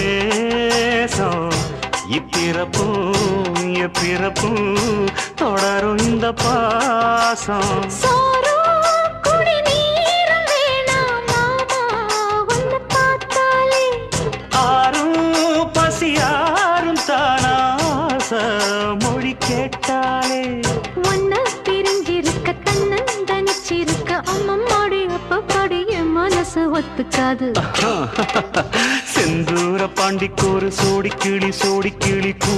நேசம் இப்பிறப்பும் எப்பிறப்பும் தொடரும் இந்த பாசம் மொழி கேட்டாலே ஒன்ன பிரிஞ்சிருக்க தன்னந்தனிச்சிருக்க அம்மம்மாடி அப்பப்பாடி என் மனசு ஒத்துக்காது செந்தூர பாண்டிக்கு ஒரு சோடி கிளி கூ